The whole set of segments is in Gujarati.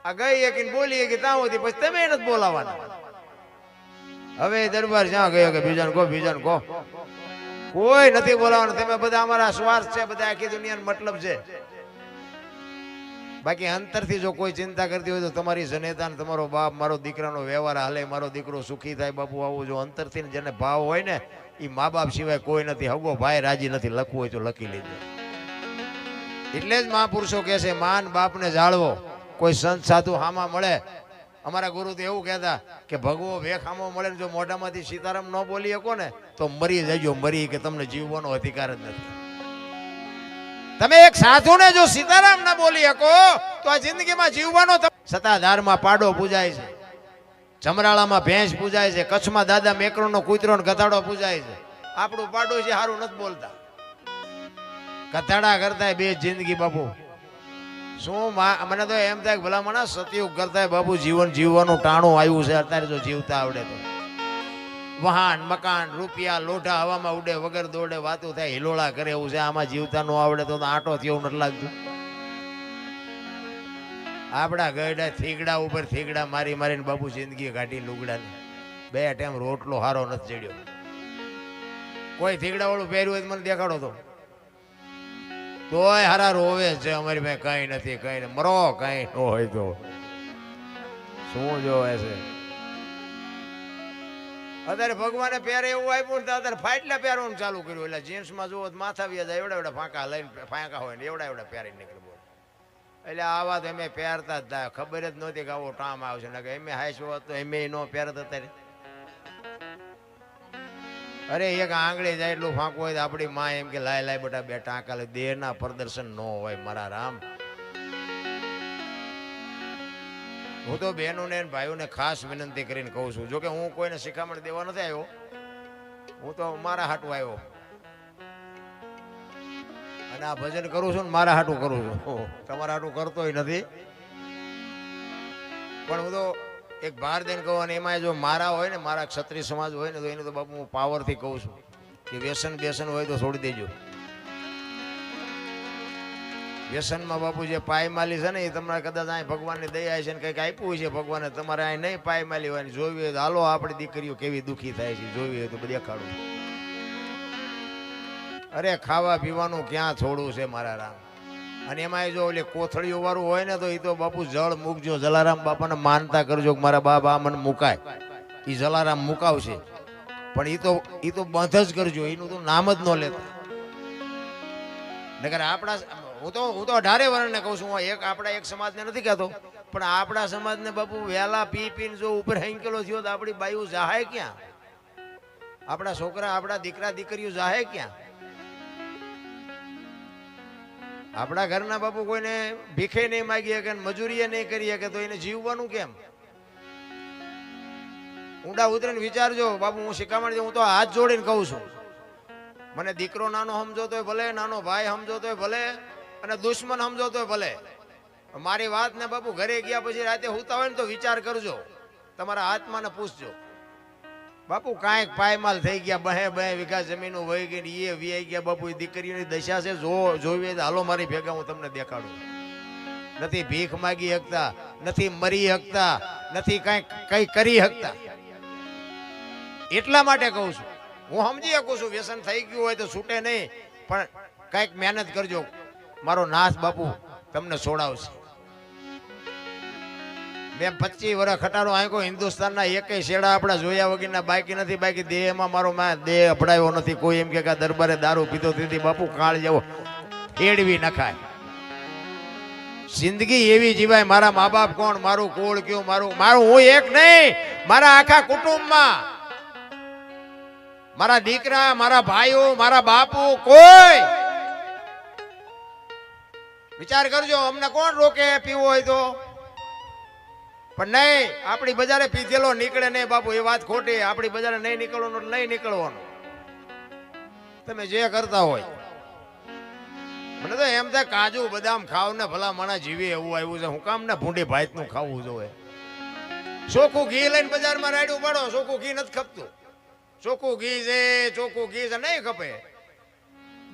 આ ગઈ એકીને બોલી કે ત્યાં સુધી પછી તમે નથી બોલાવાના. હવે દરબાર જ્યાં ગયો કે બીજાને કહો કોઈ નથી બોલાવાનું. તમે બધા અમારા સ્વાર્થ છે, બધા આખી દુનિયાનો મતલબ છે. બાકી અંતરથી જો કોઈ ચિંતા કરતી હોય તો તમારી જનેતા ને તમારો બાપ, મારો દીકરાનો વ્યવહાર હાલે, મારો દીકરો સુખી થાય, બાપુ આવું જો અંતરથી જેને ભાવ હોય ને એ મા બાપ સિવાય કોઈ નથી. હગો ભાઈ રાજી નથી, લખવું હોય તો લખી લેજો. એટલે જ મહાપુરુષો કહે છે માન બાપને જાળવો. કોઈ સંત સાધુ હામા મળે, અમારા ગુરુ તો એવું કહેતા કે ભગવો વેખ હામો મળે ને જો મોઢામાંથી સીતારામ ન બોલી શકો ને તો મરી જજો, મરી, કે તમને જીવવાનો અધિકાર જ નથી. તમે એક સાધુને જો સીતારામ ના બોલી શકો તો આ જિંદગીમાં જીવવાનો. સતાધારમાં પાડો પૂજાય છે, જમરાળામાં ભેંસ પૂજાય છે, કચ્છમાં દાદા મેકરોનો કૂતરો ને ગધાડો પૂજાય છે. આપણું પાડો છે સારું નથી બોલતા, ગધાડા કરતા બે જિંદગી બાપુ. શું મને તો એમ થાય ભલા મને સતયુગ કરતા બાપુ જીવન જીવવાનું ટાણું આવ્યું છે અત્યારે. જો જીવતા આવડે તો વાહન મકાન રૂપિયા લોઢા હવામાં ઉડે, વગર દોડે વાતું થાય, હિલોળા કરે એવું છે. આમાં જીવતા ન આવડે તો આંટો થયો નથી લાગતું. આપડા ગયડા થીગડા ઉપર થીગડા મારી મારીને બાપુ જિંદગી કાઢી લુગડા ને. બે ટાઈમ રોટલો હારો નથી ચડ્યો. કોઈ થીગડા વાળું પહેર્યું હોય મને દેખાડો તો. તોય હારા રોવે છે અમારી પાસે કઈ નથી, કઈ નહીં. મરો કઈ ન હોય તો શું જોવે છે. અત્યારે ભગવાને પહેરે એવું આપ્યું ને અત્યારે ફાટલા પહેરવાનું ચાલુ કર્યું. એટલે જીન્સમાં જુઓ માથા વ્યાજ એવડા એવડા ફાંકા લઈને ફાંકા હોય ને એવડા એવડા પહેરી નીકળ્યું. એટલે આવા તો એમ પહેરતા જ થાય. ખબર જ નહોતી કે આવો ટામ આવશે ને કે એમ હાઈસો તો એમ ન પહેરતા અત્યારે. અરે એક આંગળી જાય એટલું ફાંકવું હોય તો આપણી માં એમ કે લાય લાય બેટા બે ટાંકા લે. દેહના પ્રદર્શન ન હોય મારા રામ. હું તો બહેનોને ભાઈઓને ખાસ વિનંતી કરીને કહું છું, જો કે હું કોઈને શિખામણ દેવા નથી આવ્યો, હું તો મારા હાટું આવ્યો અને આ ભજન કરું છું ને મારા હાટું કરું છું. તમારા હાટું કરતોય નથી, પણ હું તો એક બહાર દઈને કહું. અને એમાં જો મારા હોય ને, મારા ક્ષત્રિય સમાજ હોય ને તો એને તો બાપુ હું પાવરથી કહું છું કે વ્યસન હોય તો છોડી દેજો. વ્યસનમાં બાપુ જે પાયમાલી છે ને એ તમારે કદાચ અહીં ભગવાનની દયા છે ને કંઈક આપ્યું છે ભગવાને, તમારે અહીં નહીં પાયમાલી હોય. જોવી હોય તો હાલો આપણી દીકરીઓ કેવી દુઃખી થાય છે, જોવી હોય તો દેખાડું. અરે ખાવા પીવાનું ક્યાં થોડું છે મારા રામ. અને એમાં જો ઓલી કોથળીઓ વાળું હોય ને તો એ તો બાપુ જળ મૂકજો. જલારામ બાપાને માનતા કરજો કે મારા બાબા મને મુકાય. એ જલારામ મુકાવશે, પણ એ તો બંધ જ કરજો, એનું તો નામ જ ન લેતા. નકર આપણા હું તો 18 વર્ષને કહું છું. એક આપણા એક સમાજને નથી કહેતો, પણ આપણા સમાજને બાપુ વહેલા પી પીને જો ઉપર હેંકેલો થયો તો આપણી બાઈઓ જાહે ક્યાં? આપણા છોકરા આપણા દીકરા દીકરીઓ જાહે ક્યાં? આપણા ઘરના બાપુ કોઈને ભીખે નહીં માગી કે મજૂરીએ નહીં કરી કે તો એને જીવવાનું કેમ? ઊંડા ઉતરીને વિચારજો બાપુ. હું શિખામણ હું તો હાથ જોડીને કહું છું. મને દીકરો નાનો સમજો તોય ભલે, નાનો ભાઈ સમજો તોય ભલે, અને દુશ્મન સમજો તોય ભલે. મારી વાત ને બાપુ ઘરે ગયા પછી રાતે હુતા હોય ને તો વિચાર કરજો, તમારા આત્માને પૂછજો. બાપુ કાંઈક પાયમાલ થઈ ગયા, 2 વીઘા જમીનો વહી ગઈ, એ વી ગયા બાપુ. દીકરીઓની દશા છે, જોવી હાલો મારી ભેગા હું તમને દેખાડું. નથી ભીખ માગી શકતા, નથી મરી શકતા, નથી કઈ કરી શકતા. એટલા માટે કહું છું. હું સમજી શકું છું વ્યસન થઈ ગયું હોય તો છૂટે નહીં, પણ કઈક મહેનત કરજો. મારો નાથ બાપુ તમને છોડાવશે. મેં 25 વર્ષ ખટારો આંકો હિન્દુસ્તાનના એકેય શેડા આપણા જોયા વગરના બાકી નથી. બાકી દેહમાં મારો દેહ અપડાયો નથી. કોઈ એમ કે દરબારે દારૂ પીતો તેથી બાપુ કાળ જેવો એડવી નખાય. જિંદગી એવી જીવાય. મારા મા બાપ કોણ, મારું કોળ કયું, મારું હું એક નહીં, મારા આખા કુટુંબમાં મારા દીકરા, મારા ભાઈઓ, મારા બાપુ, કોઈ વિચાર કરજો. અમને કોણ રોકે પીવો હોય તો? પણ નહીં, આપણી બજારે પીધેલો નીકળે નહીં બાપુ, એ વાત ખોટી. આપણી બજારે નહીં નીકળવાનું, નહીં નીકળવાનું. તમે જે કરતા હોય. મને તો એમ થાય કાજુ બદામ ખાવ ને ભલા માણા જીવે એવું આવ્યું છે. હું કામ ને ભૂંડી ભાત નું ખાવું જોઈએ. ચોખ્ખું ઘી લઈને બજારમાં રાડ્યું પાડો, ચોખ્ખું ઘી નથી ખપતું. ચોખ્ખું ઘી છે નહીં ખપે.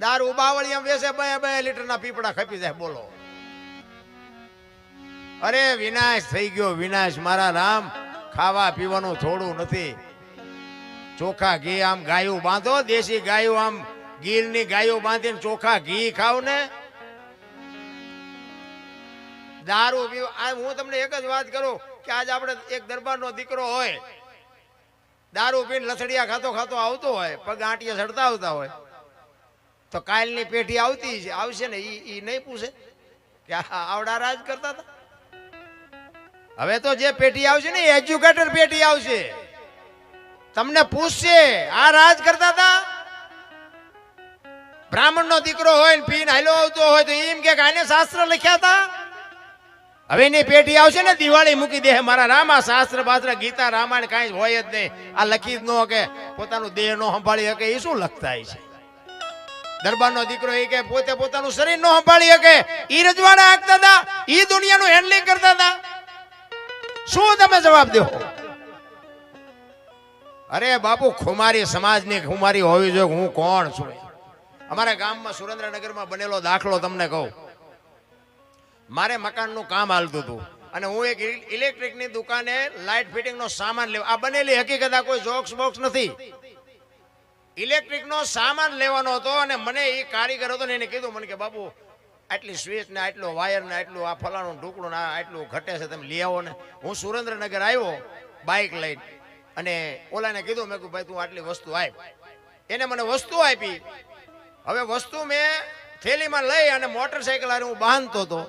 દારૂ બાવળિયા વેસે 2 લીટરના પીપડા ખપી જાય. બોલો અરે વિનાશ થઈ ગયો, વિનાશ મારા રામ. ખાવા પીવાનું થોડું નથી. ચોખા ઘી આમ ગાયું બાંધો, દેશી ગાયું આમ ગીરની ગાયો બાંધીને ચોખા ઘી ખાવ ને. દારૂ પીવો. આ હું તમને એક જ વાત કરું કે આજ આપણે એક દરબારનો દીકરો હોય, દારૂ પીને લથડિયા ખાતો ખાતો આવતો હોય, પગ આંટીએ ચડતા આવતા હોય, તો કાલની પેઢી આવતી આવશે ને, ઈ નહીં પૂછે કે આવડા રાજ કરતા હતા. હવે તો જે પેઢી આવશે ને એજ્યુકેટેડ પેઢી આવશે, તમને પૂછશે આ રાજ કરતા હતા. બ્રાહ્મણ નો દીકરો હોય ને પીને હાલો આવતો હોય તો એમ કે આને શાસ્ત્ર લખ્યા હતા. હવે ની પેઢી આવશે ને દિવાળી મૂકી દે મારા રામ, આ શાસ્ત્ર બાસ્ત્ર ગીતા રામાયણ કાંઈ હોય જ નહીં. આ લખી જ ન કે પોતાનું દેહ નો સંભાળી શકે, એ શું લખતા છે? દરબારનો દીકરો એ કે પોતે પોતાનું શરીર નો સંભાળી શકે, ઈ રજવાડા હાંકતા હતા, ઈ દુનિયાનું હેન્ડલિંગ કરતા હતા. શું તમે જવાબ દો? અરે બાપુ, ખુમારી સમાજની ખુમારી હોવી જોઈએ. હું કોણ છું? અમારા ગામમાં સુરેન્દ્રનગરમાં બનેલો દાખલો તમને કહું. મારે મકાનનું કામ હાલતું હતું અને હું એક ઇલેક્ટ્રિકની દુકાને લાઇટ ફિટિંગનો સામાન લેવા. આ બનેલી હકીકત, આ કોઈ જોક્સ બોક્સ નથી. ઇલેક્ટ્રિકનો સામાન લેવાનો હતો અને મને એ કારીગર હતો ને એને કીધું મને કે બાપુ આટલી સ્વિચ ને આટલો વાયર ને આટલું આ ફલાણું ઢુકડું ને આટલું ઘટે છે, તમે લઈ આવો ને. હું સુરેન્દ્રનગર આવ્યો બાઇક લઈને અને ઓલાને કીધું, મેં કહ્યું ભાઈ તું આટલી વસ્તુ આપ. એને મને વસ્તુ આપી. હવે વસ્તુ મેં થેલીમાં લઈ અને મોટરસાઇકલ હારે હું બાંધતો હતો.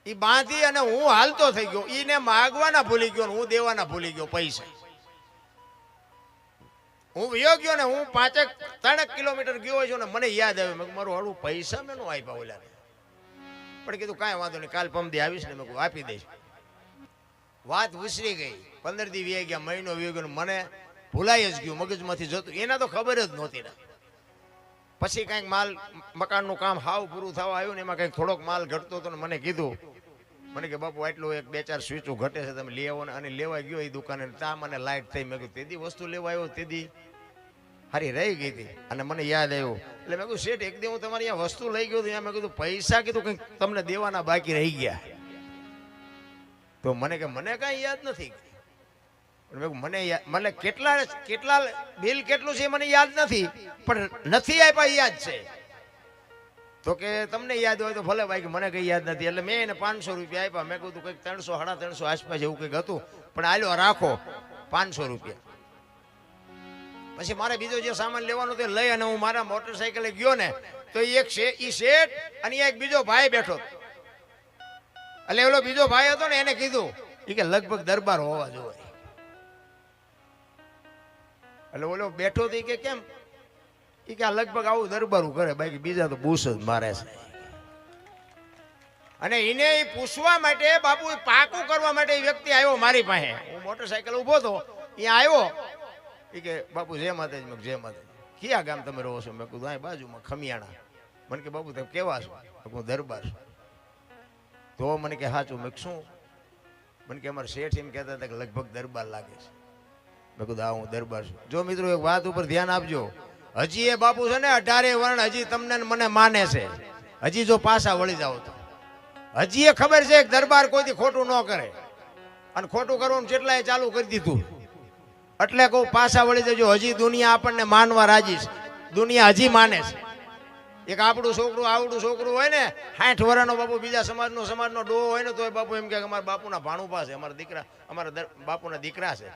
એ બાંધી અને હું હાલતો થઈ ગયો. એને માગવાના ભૂલી ગયો, હું દેવાના ભૂલી ગયો પૈસા. હું વયો ગયો ને હું 3 કિલોમીટર ગયો છું ને મને યાદ આવ્યું, મેં મારું હળવું પૈસા મેં નો આપ્યા ઓલાને. પણ કીધું કાંઈ વાંધો નહીં, કાલ પમદી આવીશ ને મેં આપી દઈશ. વાત વિસરી ગઈ. 15 દી વી ગયા, મહિનો વી ગયો, મને ભૂલાઈ જ ગયું, મગજમાંથી જતું. એના તો ખબર જ નહોતી. પછી કંઈક માલ મકાનનું કામ હાવ પૂરું થવા આવ્યું ને એમાં કંઈક થોડોક માલ ઘટતો હતો ને મને કીધું, મને કે બાપુ આટલું 1-2-4 સ્વીચો ઘટે છે, તમે લઈ આવો ને. અને લેવા ગયો એ દુકાને, ત્યાં મને લાઈટ થઈ. મેં કીધું તેદી વસ્તુ લેવા આવ્યો, તેદી હારી રહી ગઈ હતી અને મને યાદ આવ્યું. એટલે મેં કીધું શેઠ એક દી હું તમારી અહીંયા વસ્તુ લઈ ગયો ત્યાં, મેં કીધું પૈસા કીધું કંઈક તમને દેવાના બાકી રહી ગયા. તો મને કે મને કાંઈ યાદ નથી. મને કેટલા બિલ કેટલું છે મને યાદ નથી, પણ નથી આપ્યા યાદ છે. તો કે તમને યાદ હોય તો ભલે ભાઈ, મને કઈ યાદ નથી. એટલે મેં એને 500 રૂપિયા આપ્યા. મેં કીધું કંઈક 300-350 આસપાસ એવું કંઈક હતું, પણ આલ્યો રાખો 500 રૂપિયા. પછી મારે બીજો જે સામાન લેવાનો તે લઈ અને હું મારા મોટરસાઇકલે ગયો ને તો એક શેઠ અને એક બીજો ભાઈ બેઠો. એટલે ઓલો બીજો ભાઈ હતો ને એને કીધું કે લગભગ દરબાર હોવા જોઈએ. એટલે ઓલો બેઠો તો કે કેમ? એ કે લગભગ આવું દરબારું કરે, બાકી બીજા તો બૂસ જ મારે છે. અને એને એ પૂછવા માટે બાપુ પાકું કરવા માટે એ વ્યક્તિ આવ્યો મારી પાસે. હું મોટરસાઇકલ ઉભો હતો, અહીંયા આવ્યો. એ કે બાપુ જય માતાજી. મેં જય માતાજી. કયા ગામ તમે રહો છો? મેં કીધું અહીં બાજુમાં ખમિયાણા. મને કે બાપુ તમે કેવા છો? હું દરબાર છું. તો મને કે સાચું? મેં શું? મને કે અમારા શેઠ એમ કહેતા હતા કે લગભગ દરબાર લાગે છે. મેં કીધું હા હું દરબાર છું. જો મિત્રો એક વાત ઉપર ધ્યાન આપજો, હજી એ બાપુ છે ને 18 વર્ણ હજી તમને મને માને છે. હજી જો પાછા વળી જાવ તો હજી એ ખબર છે કે દરબાર કોઈથી ખોટું ન કરે, અને ખોટું કરવાનું જેટલાય ચાલુ કરી દીધું. એટલે કહું પાછા વળી જજો. હજી દુનિયા આપણને માનવા રાજી છે, દુનિયા હજી માને છે. એક આપણું છોકરું આવડું છોકરું હોય ને 60 વર્ષનો બાપુ બીજા સમાજનો ડો હોય ને તો બાપુ એમ કે અમારા બાપુના ભાણું પાસે અમારા દીકરા, અમારા બાપુના દીકરા છે.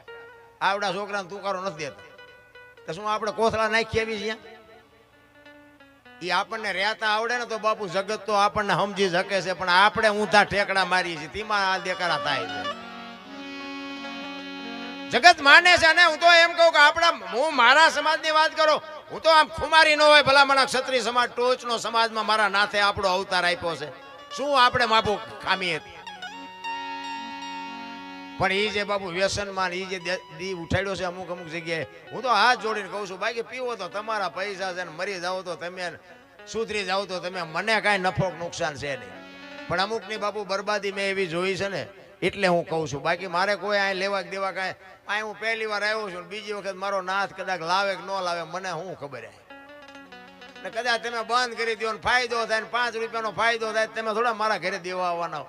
આવડા છોકરાને તુકારો નથી દેતા. તો શું આપણે કોથળા નાખી આવી છીએ? એ આપણને રહેતા આવડે ને તો બાપુ જગત તો આપણને સમજી શકે છે, પણ આપણે ઊંધા ઠેકડા મારીએ છીએ, તેમાં આ દેકારા થાય છે. જગત માને છે. અને હું તો એમ કહું કે હું મારા સમાજની વાત કરું, હું તો આમ ખુમારી ન હોય ભલામણા ક્ષત્રિય સમાજ ટોચનો સમાજમાં મારા નાથે આપણો અવતાર આપ્યો છે. શું આપણે માપું ખામી હતી? પણ એ જે બાપુ વ્યસનમાં એ જે દી ઉઠાડ્યો છે અમુક જગ્યાએ, હું તો હાથ જોડીને કહું છું બાકી પીવો તો તમારા પૈસા છે ને મરી જાઓ તો તમે, સુધરી જાઓ તો તમે, મને કાંઈ નફો નુકસાન છે નહીં. પણ અમુકની બાપુ બરબાદી મેં એવી જોઈ છે ને એટલે હું કહું છું. બાકી મારે કોઈ અહીં લેવા દેવા કાંઈ, અહીં હું પહેલી વાર આવ્યો છું, બીજી વખત મારો નાથ કદાચ લાવે કે ન લાવે મને શું ખબર હે. ને કદાચ તમે બંધ કરી દો ને ફાયદો થાય ને 5 રૂપિયાનો ફાયદો થાય, તમે થોડા મારા ઘરે દેવા આવવાના.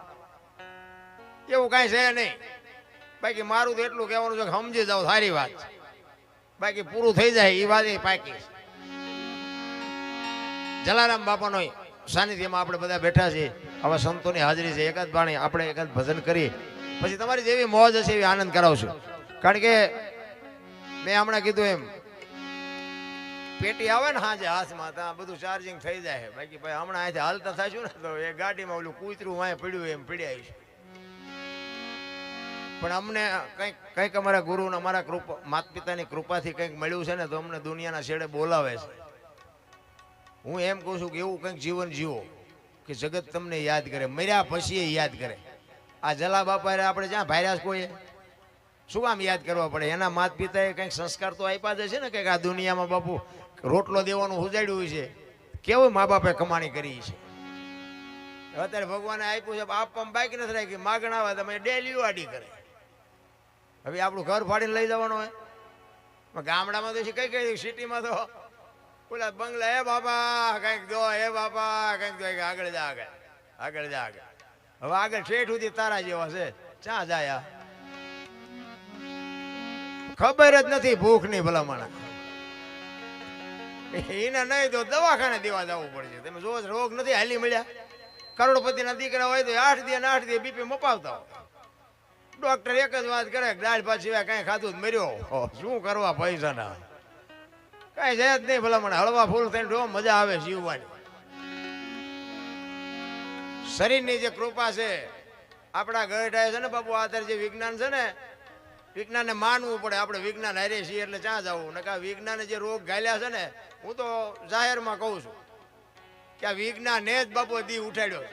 એવું કાંઈ છે નહીં. બાકી મારું તો એટલું કહેવાનું છે કે સમજી જાવ સારી વાત છે. બાકી પૂરું થઈ જાય એ વાત એ પાકી છે. જલારામ બાપાનો સાનિધ્યમાં આપણે બધા બેઠા છીએ. આવા સંતોની હાજરી છે. એકાદ બાણી આપણે એકાદ ભજન કરી પછી તમારી જેવી મોજ હશે એવી આનંદ કરાવશું. કારણ કે મેં હમણાં કીધું એમ પેટી આવે ને હાજે હાથમાં ત્યાં બધું ચાર્જિંગ થઈ જાય. બાકી ભાઈ હમણાં અહીંથી હાલતા થશું ને તો એ ગાડીમાં ઓલું કૂતરું વાંય પડ્યું એમ પડી આવીશું. પણ અમને કંઈક અમારા ગુરુને અમારા કૃપા માતા પિતાની કૃપાથી કંઈક મળ્યું છે ને તો અમને દુનિયાના છેડે બોલાવે છે. હું એમ કહું છું કે એવું કંઈક જીવન જીવો કે જગત તમને યાદ કરે, મર્યા પછી યાદ કરે. આ જલા બાપા આપણે જ્યાં ભાર્યા કોઈએ શું કામ યાદ કરવા પડે? એના માતા પિતાએ કંઈક સંસ્કાર તો આપ્યા જ છે ને, કંઈક આ દુનિયામાં બાપુ રોટલો દેવાનું ઉજાડ્યું છે. કેવું મા બાપે કમાણી કરી છે. અત્યારે ભગવાને આપ્યું છે આપવામાં બાકી નથી રાખી, માગણા આવે તમે ડેલી વાડી કરે. હવે આપણું ઘર ફાડીને લઈ જવાનું હોય. ગામડામાં તો કઈ કઈ સિટીમાં તો ઓલા બંગલા હે બાપા કંઈક દો, હે બાપા કંઈક દો, આગળ જા આગળ, આગળ જા આગળ. હવે આગળ ઠેઠ સુધી તારા જેવા છે, ક્યાં જાય? ખબર જ નથી ભૂખ ની ભલામણ. એને નહીં તો દવાખાને દેવા જવું પડશે. તમે જો રોગ નથી હાલી મળ્યા. કરોડપતિના દીકરા હોય તો 8 દી 8 દી બીપી મપાવતા હોય. ડોક્ટર એક જ વાત કરે દાળ ભાત સિવાય કઈ ખાધું જ મર્યો. શું કરવા પૈસાના? કઈ છે જ નહીં ભલામણ. હળવા ફૂલ થઈને જો મજા આવે જીવવાની. શરીરની જે કૃપા છે આપણા ગઢાય છે ને બાપુ, આધાર જે વિજ્ઞાન છે ને, વિજ્ઞાનને માનવું પડે. આપણે વિજ્ઞાન હારે છીએ એટલે ક્યાં જવું? ને કા વિજ્ઞાને જે રોગ ઘાલ્યા છે ને, હું તો જાહેરમાં કહું છું કે આ વિજ્ઞાને જ બાપુ દી ઉઠાડ્યો.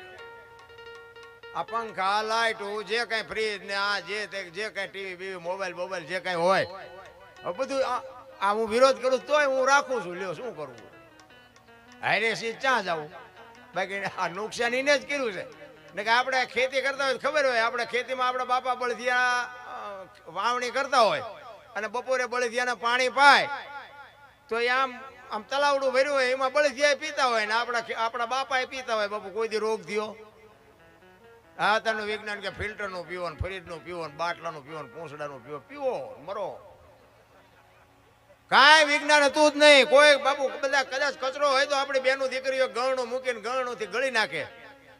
આ પંખા લાઈટો જે કઈ ફ્રીજ ને આ જે કઈ ટીવી બીવી મોબાઈલ જે કઈ હોય બધું આ હું વિરોધ કરું તોય હું રાખું છું. લ્યો શું કરવું? હારે સી ક્યાં જવું? બાકી આ નુકસાની ને જ કર્યું છે. ને કે આપણે ખેતી કરતા હોય ખબર હોય, આપણે ખેતીમાં આપણા બાપા બળદિયા વાવણી કરતા હોય અને બપોરે બળદિયાને પાણી પાય તો એ આમ તલાવડું ભર્યું હોય એમાં બળદિયા પીતા હોય ને આપણા બાપા પીતા હોય. બાપુ કોઈ દી રોગ થયો? હા, તનું વિજ્ઞાન કે ફિલ્ટરનું પીવો ને ફ્રીજનું પીવો ને બાટલાનું પીવો ને પૂંછડાનું પીવો, પીવો મરો. કાંઈ વિજ્ઞાન હતું જ નહીં. કોઈ બાપુ બધા કદાચ કચરો હોય તો આપણી બેનું દીકરીઓ ગળનું મૂકીને ગળણુંથી ગળી નાખે.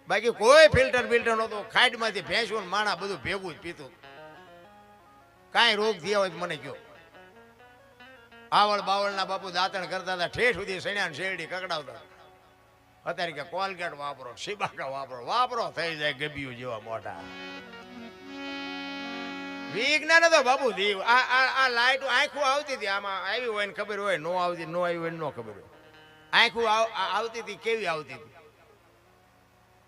બાકી કોઈ ફિલ્ટર નહોતું. ખાડમાંથી ભેંસું ને માણા બધું ભેગું જ પીતું. કાંઈ રોગ થયા હોય મને કયો? આવળ બાવળના બાપુ દાંતણ કરતા હતા, ઠેઠ સુધી સણ્યા ને શેરડી કકડાવતા. અત્યારે કે કોલગેટ વાપરો, સિબાકા વાપરો થઈ જાય ગબિયું જેવા મોટા. વિજ્ઞાન તો બાપુ દીવ. આ લાઈટ આંખું આવતી હતી, આમાં આવી હોય ને ખબર હોય, નો આવતી નો આવી હોય ને નો ખબર હોય. આંખું આવતી હતી, કેવી આવતી હતી?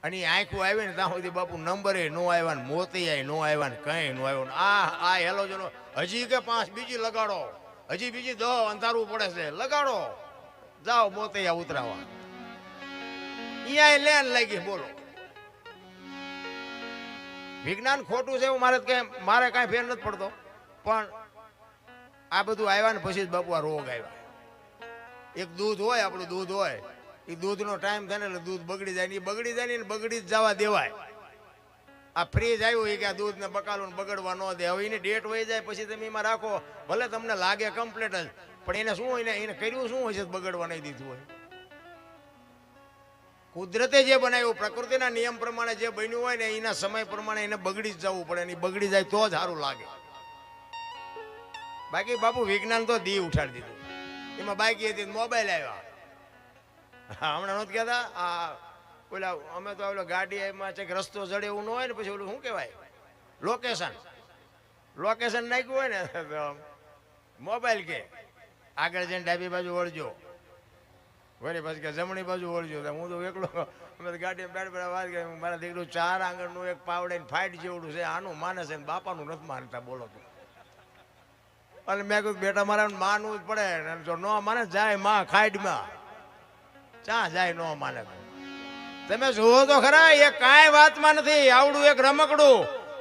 અને આંખું આવી ને ત્યાં સુધી બાપુ નંબરે નો આવ્યા ને મોતી નો આવ્યા ને કઈ નો આવ્યો. આ હેલોજનો હજી કે 5 બીજી લગાડો, હજી બીજી 10 અંધારું પડે છે, લગાડો, જાઓ મોતી ઉતરાવા. અહીંયા લેન લાગી. બોલો વિજ્ઞાન ખોટું છે એવું મારે કાંઈ ફેર નથી પડતો. પણ આ બધું આવ્યા ને પછી જ બાપુ આ રોગ આવ્યા. એક દૂધ હોય, આપણું દૂધ હોય, એ દૂધનો ટાઈમ થાય ને એટલે દૂધ બગડી જાય ને બગડી જ જવા દેવાય. આ ફ્રીજ આવ્યું એ કે આ દૂધને બકાલું બગડવા ન દે. હવે એની ડેટ વહી જાય પછી તમે એમાં રાખો, ભલે તમને લાગે કમ્પ્લીટ જ, પણ એને શું હોય એને કર્યું શું હોય છે બગડવા નહીં દીધું હોય? કુદરતે જે બનાવ્યું, પ્રકૃતિના નિયમ પ્રમાણે જે બન્યું હોય ને એના સમય પ્રમાણે એને બગડી જ જવું પડે. બગડી જાય તો જ સારું લાગે. બાકી બાપુ વિજ્ઞાન તો દી ઉઠાડી દીધું. એમાં બાકી હતી મોબાઈલ આવ્યા. હમણાં નહોતું કહેતા આ ઓલા અમે તો ઓલો ગાડી એમાં છે રસ્તો જડે એવું ન હોય ને પછી ઓલું શું કહેવાય લોકેશન નાખ્યું હોય ને મોબાઈલ કે આગળ જઈને ડાબી બાજુ વળજો, વળી પછી કે જમણી બાજુ વળજો. હું તો એકલો અમે તો ગાડી બેઠ વાત કરી. મારા દીકરું 4 આંગણનું એક પાવડે ફાઈટ જેવડું છે, આનું માને છે ને બાપાનું નથી માનતા. બોલો તો. અને મેં કહ્યું બેટા મારા માનવું જ પડે. જો ન માને જાય માં ખાઈડમાં ક્યાં જાય? ન માને તમે જુઓ તો ખરા, એ કાંઈ વાતમાં નથી. આવડું એક રમકડું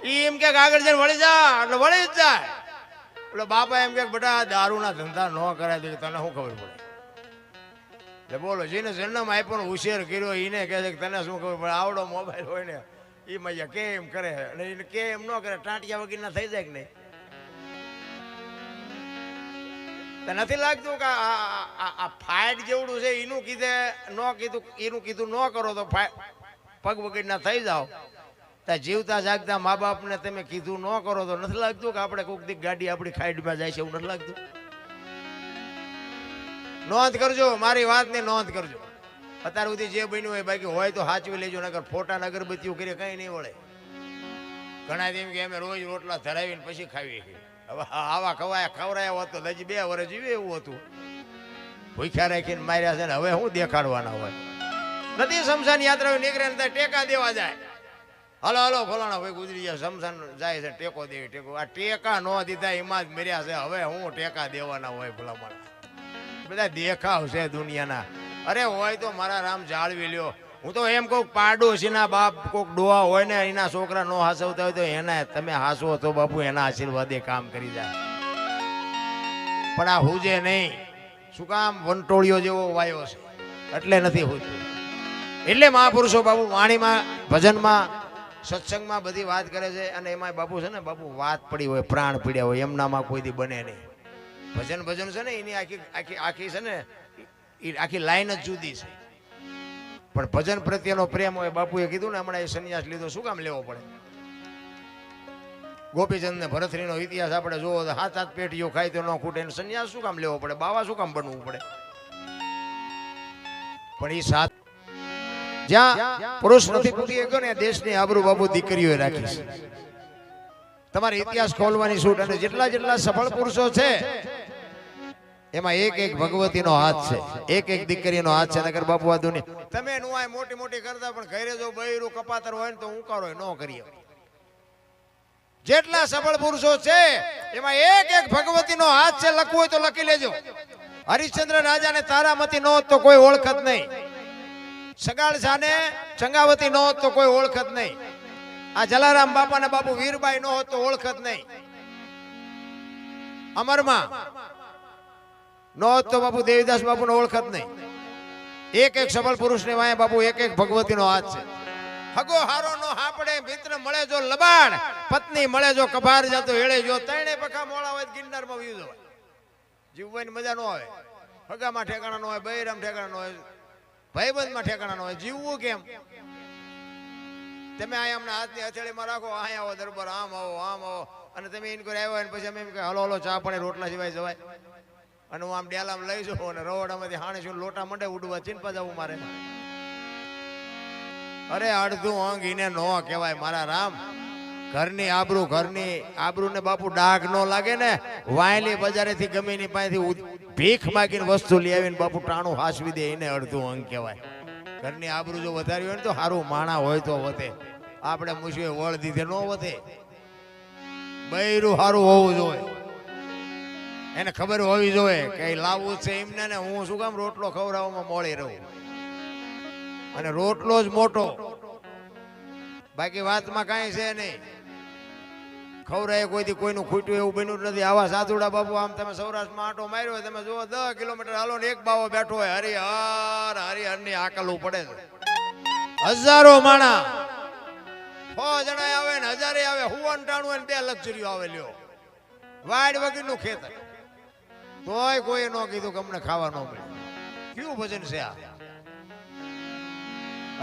એમ કે આગળ જઈને વળી જા એટલે વળી જ જાય. એટલે બાપા એમ કે બેટા દારૂના ધંધા ન કરાય તો તને શું ખબર પડે? એટલે બોલો જેને જન્મ આપ્યો ઉછેર કર્યો એને કહે છે કે તને શું ખબર પડે? આવડો મોબાઈલ હોય ને એ મૈયા કેમ કરે અને એને કેમ ન કરે ટાંટિયા વગરના થઈ જાય કે નહીં નથી લાગતું કે આ ફાઇટ જેવડું છે એનું કીધે ન કીધું એનું કીધું ન કરો તો પગ વગરના થઈ જાઓ ત્યાં જીવતા જાગતા મા બાપને તમે કીધું ન કરો તો નથી લાગતું કે આપણે કોઈક દી ગાડી આપણી ખાઈડમાં જાય છે એવું નથી લાગતું નોંધ કરજો મારી વાતની નોંધ કરજો અત્યાર સુધી જે બન્યું હોય બાકી હોય તો સાચવી લેજો નગર ફોટા અગરબત્તીઓ કરીએ કઈ નહીં વળે ઘણા એમ કે અમે રોજ રોટલા ધરાવીને પછી ખાવીએ હવે આવા ખવરાયા હોત તો હજી 2 વર્ષ જીવે એવું હતું ભૂખ્યા રાખીને માર્યા છે ને હવે શું દેખાડવાના હોય નથી શમશાન યાત્રા નીકળે ને ટેકા દેવા જાય હલો હલો ફલાણા ભાઈ ગુજરી જાય શમશાન જાય છે ટેકો દેવી ટેકો આ ટેકા ન દીધા એમાં જ મર્યા છે હવે હું ટેકા દેવાના હોય ભલામણ બધા દેખાવ છે દુનિયાના અરે હોય તો મારા રામ જાળવી લ્યો હું તો એમ કહું પાડોશીના બાપ કોઈક ડોહા હોય ને એના છોકરા નો હાસવતા હોય તો એના તમે હાસો તો બાપુ એના આશીર્વાદે કામ કરી જાય પણ આ હુજે નહીં શું કામ વંટોળિયો જેવો વાયો છે એટલે નથી હોતું એટલે મહાપુરુષો બાપુ વાણીમાં ભજનમાં સત્સંગમાં બધી વાત કરે છે અને એમાં બાપુ છે ને બાપુ વાત પડી હોય પ્રાણ પીડ્યા હોય એમનામાં કોઈ દી બને નહીં ભજન છે ને એની આખી છે ને એ આખી લાઈન જ જુદી છે પણ ભજન પ્રત્યેનો પ્રેમ હોય બાપુએ કીધું ને હમણાં એ સંન્યાસ લીધો શું કામ લેવો પડે ગોપીચંદ ને ભરતરીનો ઇતિહાસ આપણે જોવો તો 7 પેટીઓ ખાય તો ન ખૂટે સંન્યાસ શું કામ લેવો પડે બાવા શું કામ બનવું પડે પણ એ સાત જ્યાં પુરુષ નથી પૂરી ગયો ને દેશની આબરૂ બાબુ દીકરીઓએ રાખી છે તમારે ઇતિહાસ ખોલવાની છૂટ અને જેટલા જેટલા સફળ પુરુષો છે એમાં એક ભગવતીનો હાથ છે એક દીકરીનો હાથ છે નગર બાપુ આ દુનિયા તમે નુઆય મોટી મોટી કરતા પણ ઘરે જો બૈરું કપાતર હોય ને તો હું કરો ન કરીએ જેટલા સફળ પુરુષો છે એમાં એક ભગવતીનો હાથ છે લખવું હોય તો લખી લેજો હરિશ્ચંદ્ર રાજાને તારામતી નો તો કોઈ ઓળખત નહીં સગાળ સાને ચંગાવતી નો તો કોઈ ઓળખત નહીં આ જલારામ બાપા ને બાપુ વીરબાઈ નો હોત તો ઓળખત નહીં અમરમાં નો તો બાપુ દેવીદાસ બાપુ નો ઓળખત નહીં એક સફળ પુરુષ ને વાય બાપુ એક ભગવતી નો હાથ છે હગો હારો નો હાપડે મિત્ર મળે જો લબાડ પત્ની મળે જો કભાર જાતો હેળે જો તણે પખા મોળા હોય ગિરનાર માં વ્યૂ જોવાય જીવવાની મજા નો આવે હગામાં ઠેકાણા નો હોય બૈરામ ઠેકાણા નો હોય ભાઈબંધ માં ઠેકાણા નો હોય જીવવું કેમ તમે અહીંયા અમને હાથની હથેળીમાં રાખો અહીંયા આવો દરબાર આમ આવો અને તમે ઇન્કવાયરી આવ્યો ને પછી અમે એમ કે હલો હલો ચા પાણી રોટલા સિવાય જવાય અને હું આમ ડેલામ લઈ જાઉં અને રવાડામાંથી હાણે છું લોટા મંડે ઉડવા ચીનપા જવું મારે અરે અડધું અંગ એને નો કહેવાય મારા રામ ઘરની આબરૂ ને બાપુ ડાઘ નો લાગે ને વાયલી બજારેથી ગમે ની પાસેથી ભીખ માગીને વસ્તુ લઈ આવીને બાપુ ટાણું હાસવી દે એને અડધું અંગ કહેવાય ઘરની આબરૂ જો વધારી હોય ને તો સારું માણા હોય તો વધે આપણે મુશ્કેલ વળ દીધે નો વધે બૈરું સારું હોવું જોઈએ એને ખબર હોવી જોઈએ કે લાવવું છે એમને ને હું શું કામ રોટલો ખવડાવવામાં મોડી રહું અને રોટલો જ મોટો બાકી વાતમાં કાંઈ છે નહીં ખવડાય કોઈથી કોઈનું ખૂટ્યું એવું બન્યું નથી આવા સાધુડા બાપુ આમ તમે સૌરાષ્ટ્રમાં આંટો માર્યો હોય તમે જુઓ 10 કિલોમીટર હાલો ને એક બાવો બેઠો હોય હરિહર ની આકલવું પડે છે હજારો માણા 100 જણા આવે ને 1000 આવે હુવન ટાણું હોય ને 2 લક્ઝરીઓ આવે લ્યો વાડ વગરનું ખેતર તોય કોઈ ન કીધું કે અમને ખાવા ન મળે કયું ભજન છે આ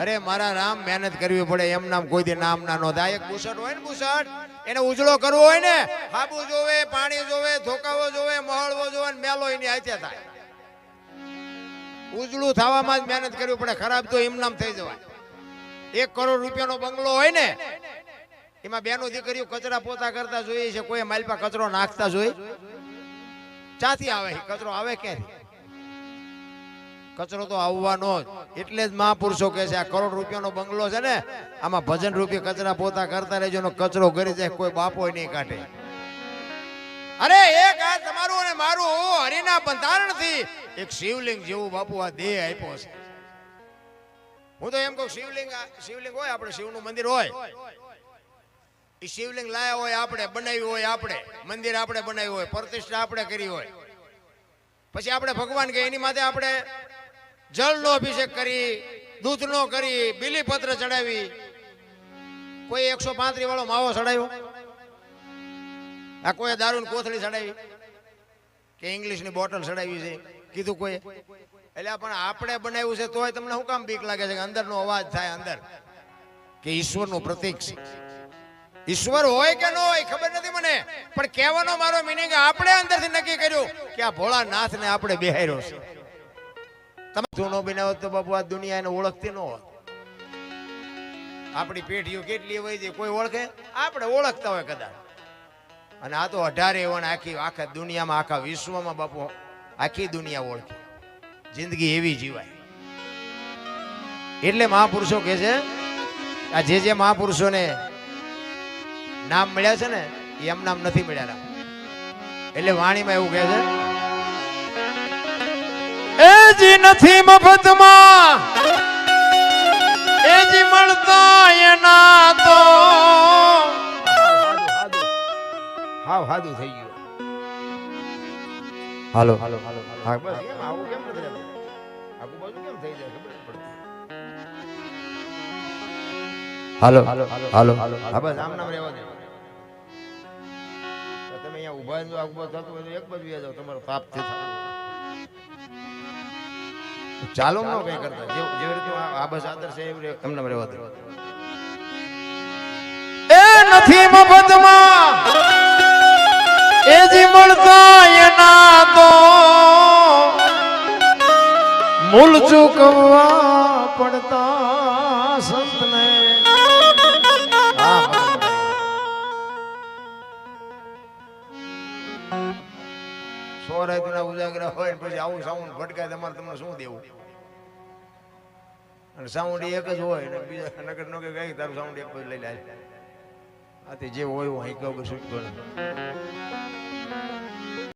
અરે મારા રામ મહેનત કરવી પડે એમ નામ કોઈ દી નામ ના નો થાય એક બુસટ હોય ને બુસટ એને ઉજળો કરવો હોય ને હાબુ જોવે પાણી જોવે ધોકાવો જોવે મહળવો જોવે ને મેલો એની હાથે થાય ઉજળું થવામાં જ મહેનત કરવી પડે ખરાબ તો એમ નામ થઈ જવાય 1 કરોડ રૂપિયાનો બંગલો હોય ને એમાં બેનો દીકરીઓ કચરા પોતા કરતા જોઈએ છે કોઈ માલપા કચરો નાખતા જોઈ ચાથી આવે કચરો આવે ક્યાંથી કચરો તો આવવાનો જ એટલે જ મહાપુરુષો કહે છે આ કરોડ રૂપિયાનો બંગલો છે ને આમાં ભજન રૂપી કચરા પોતા કરતા રહેજો ને કચરો કરી જાય કોઈ બાપો નહીં કાઢે અરે એક આ તમારું અને મારું હરિના બંધારણથી એક શિવલિંગ જેવું બાપુ આ દેહ આપ્યો છે હું તો એમ કહું શિવલિંગ હોય આપણે શિવનું મંદિર હોય એ શિવલિંગ લાયા હોય આપણે બનાવ્યું હોય આપણે મંદિર આપણે બનાવ્યું હોય પ્રતિષ્ઠા આપણે કરી હોય પછી આપણે ભગવાન કે એની માથે આપણે જળનો અભિષેક કરી દૂધનો કરી બીલીપત્ર ચડાવી કોઈ 135 વાળો માવો ચડાવ્યો? આ કોઈ દારૂની કોથળી ચડાવી કે ઇંગ્લિશની બોટલ ચડાવી છે કીધું કોઈ? એટલે પણ આપણે બનાવ્યું છે તોય તમને શું કામ બીક લાગે છે કે અંદરનો અવાજ થાય અંદર કે ઈશ્વરનું પ્રતીક છે? ઈશ્વર હોય કે ન હોય ખબર નથી મને, પણ કહેવાનો મારો મીનિંગ આપણે અંદરથી નક્કી કર્યું કે આ ભોળાનાથને આપણે બેહાર્યો છે. તમે તું ન બનાવો તો બાપુ આ દુનિયા એને ઓળખતી ન હોત. આપણી પેઢીઓ કેટલી હોય છે કોઈ ઓળખે? આપણે ઓળખતા હોય કદાચ. અને આ તો 18 એવણ આખા દુનિયામાં આખા વિશ્વમાં બાપુ આખી દુનિયા ઓળખે. જિંદગી એવી જીવાય. એટલે મહાપુરુષો કહે છે આ જે મહાપુરુષોને નામ મળ્યા છે ને એમ નામ નથી મળ્યા. એટલે વાણીમાં એવું કહે છે એ જી નથી મફતમાં એ જી મળતા એના તો હાવ હાદું થઈ ગયું. હાલો હાલો હાલો હા બસ કેમ આવું કેમ નથી રહેતું? આખું બાજુ કેમ થઈ જાય ખબર નથી પડતી. હાલો હાલો હાલો હાલો હા બસ આમ નામ રહેવા દે. તમે અહીંયા ઊભા જો આખું થતું હોય તો એક બાજુ જાઓ, તમારો તાપ છે. ચાલો ન કઈ કરતા જેવી રીતે આ બસ આદર છે એમને રહેવા દે. એ નથી મફતમાં એ જી મળતા એના તો મૂળ ચૂકવવા પડતા સંતને. સોરાયના ઉજાગરા હોય પછી આવું સાઉન્ડ ભટકાય તમારે તમને શું દેવું? અને સાઉન્ડ એક જ હોય ને બીજા નગર નો કે તારું સાઉન્ડ એક જ લઈ લે. આથી જે હોય હું અહીં કહું શું